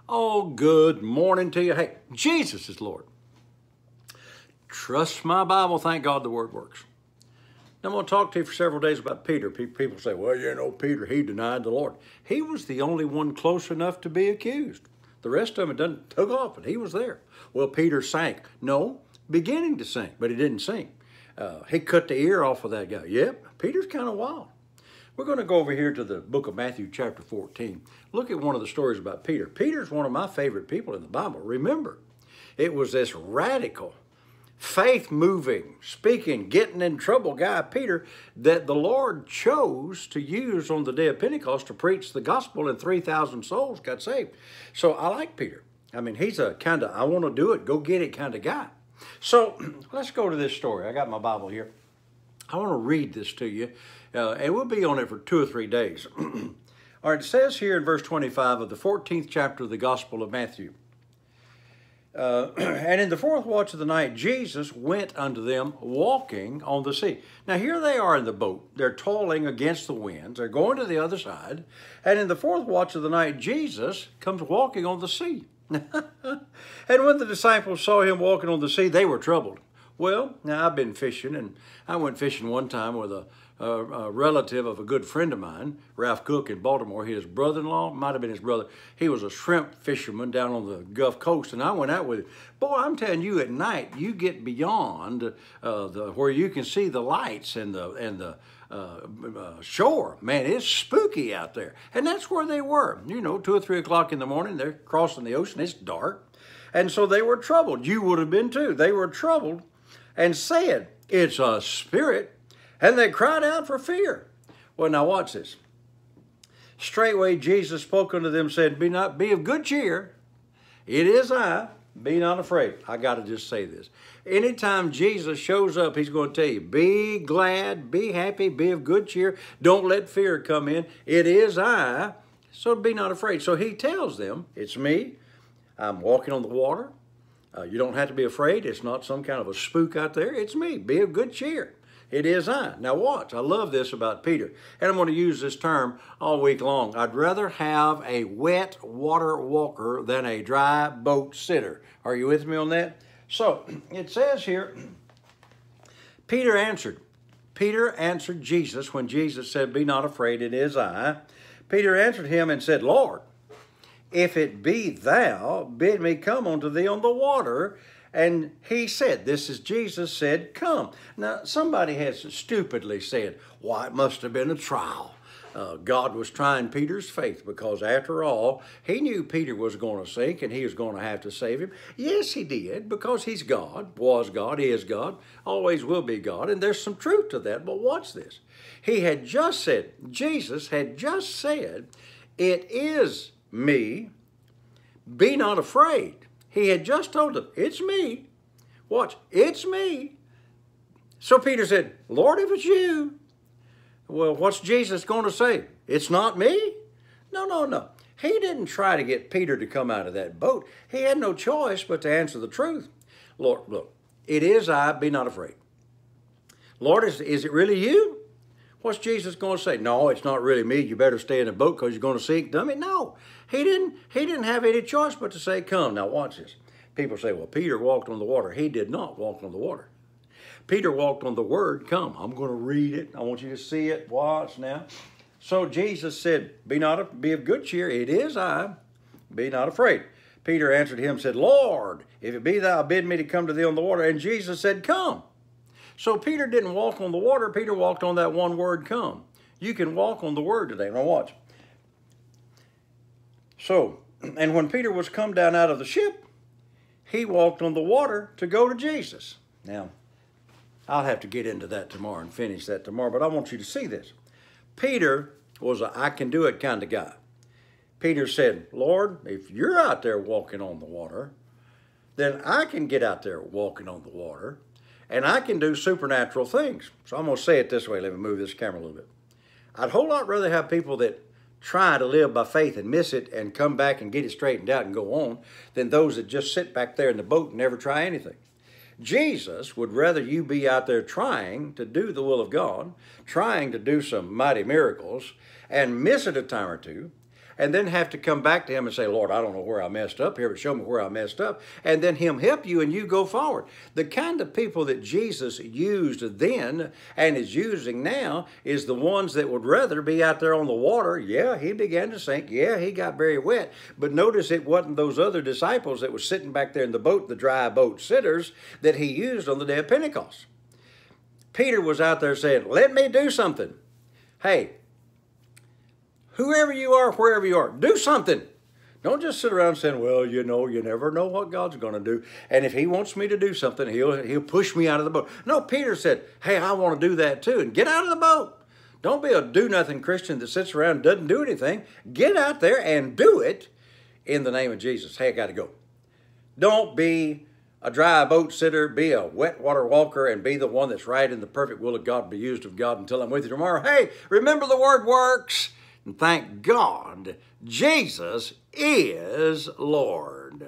Oh, good morning to you. Hey, Jesus is Lord. Trust my Bible. Thank God the Word works. Now, I'm going to talk to you for several days about Peter. People say, well, you know, Peter, he denied the Lord. He was the only one close enough to be accused. The rest of them took off, and he was there. Well, Peter sank. No, beginning to sink, but he didn't sink. He cut the ear off of that guy. Yep, Peter's kind of wild. We're going to go over here to the book of Matthew chapter 14. Look at one of the stories about Peter. Peter's one of my favorite people in the Bible. Remember, it was this radical, faith-moving, speaking, getting in trouble guy, Peter, that the Lord chose to use on the day of Pentecost to preach the gospel, and 3,000 souls got saved. So I like Peter. I mean, he's a kind of, I want to do it, go get it kind of guy. So let's go to this story. I got my Bible here. I want to read this to you, and we'll be on it for 2 or 3 days. All right, it says here in verse 25 of the 14th chapter of the Gospel of Matthew, and in the fourth watch of the night, Jesus went unto them walking on the sea. Now, here they are in the boat. They're toiling against the winds. They're going to the other side. And in the fourth watch of the night, Jesus comes walking on the sea. And when the disciples saw him walking on the sea, they were troubled. Well, now I've been fishing, and I went fishing one time with a relative of a good friend of mine, Ralph Cook in Baltimore. His brother-in-law, might have been his brother. He was a shrimp fisherman down on the Gulf Coast, and I went out with him. Boy, I'm telling you, at night you get beyond where you can see the lights and the shore. Man, it's spooky out there, and that's where they were. You know, 2 or 3 o'clock in the morning, they're crossing the ocean. It's dark, and so they were troubled. You would have been too. They were troubled, and said, "It's a spirit." And they cried out for fear. Well, now watch this. Straightway Jesus spoke unto them, said, Be of good cheer. It is I. Be not afraid. I got to just say this. Anytime Jesus shows up, he's going to tell you, be glad, be happy, be of good cheer. Don't let fear come in. It is I. So be not afraid. So he tells them, it's me. I'm walking on the water. You don't have to be afraid. It's not some kind of a spook out there. It's me. Be of good cheer. It is I. Now watch, I love this about Peter. And I'm going to use this term all week long. I'd rather have a wet water walker than a dry boat sitter. Are you with me on that? So it says here, Peter answered Jesus when Jesus said, Be not afraid, it is I. Peter answered him and said, Lord, if it be thou, bid me come unto thee on the water. And he said, this is Jesus said, come. Now, somebody has stupidly said, well, it must have been a trial. God was trying Peter's faith because, after all, he knew Peter was going to sink and he was going to have to save him. Yes, he did, because he's God, was God, is God, always will be God, and there's some truth to that. But watch this. He had just said, Jesus had just said, it is me, be not afraid. He had just told them, it's me. Watch, it's me. So Peter said, Lord, if it's you. Well, what's Jesus going to say? It's not me? No. He didn't try to get Peter to come out of that boat. He had no choice but to answer the truth. Lord, look, it is I, be not afraid. Lord, is it really you? What's Jesus going to say? No, it's not really me. You better stay in the boat because you're going to sink, dummy. No, he didn't have any choice but to say, come. Now watch this. People say, well, Peter walked on the water. He did not walk on the water. Peter walked on the word, come. I'm going to read it. I want you to see it. Watch now. So Jesus said, be of good cheer. It is I. Be not afraid. Peter answered him and said, Lord, if it be thou, bid me to come to thee on the water. And Jesus said, come. So Peter didn't walk on the water. Peter walked on that one word, come. You can walk on the word today. Now watch. So, and when Peter was come down out of the ship, he walked on the water to go to Jesus. Now, I'll have to get into that tomorrow and finish that tomorrow, but I want you to see this. Peter was a I can do it kind of guy. Peter said, Lord, if you're out there walking on the water, then I can get out there walking on the water. And I can do supernatural things. So I'm going to say it this way. Let me move this camera a little bit. I'd a whole lot rather have people that try to live by faith and miss it and come back and get it straightened out and go on than those that just sit back there in the boat and never try anything. Jesus would rather you be out there trying to do the will of God, trying to do some mighty miracles, and miss it a time or two, and then have to come back to him and say, Lord, I don't know where I messed up here, but show me where I messed up. And then him help you and you go forward. The kind of people that Jesus used then and is using now is the ones that would rather be out there on the water. Yeah, he began to sink. Yeah, he got very wet. But notice it wasn't those other disciples that were sitting back there in the boat, the dry boat sitters, that he used on the day of Pentecost. Peter was out there saying, let me do something. Hey, whoever you are, wherever you are, do something. Don't just sit around saying, well, you know, you never know what God's going to do. And if he wants me to do something, he'll push me out of the boat. No, Peter said, hey, I want to do that too. And get out of the boat. Don't be a do-nothing Christian that sits around and doesn't do anything. Get out there and do it in the name of Jesus. Hey, I got to go. Don't be a dry boat sitter, be a wet water walker, and be the one that's right in the perfect will of God, be used of God until I'm with you tomorrow. Hey, remember the word works, and thank God Jesus is Lord.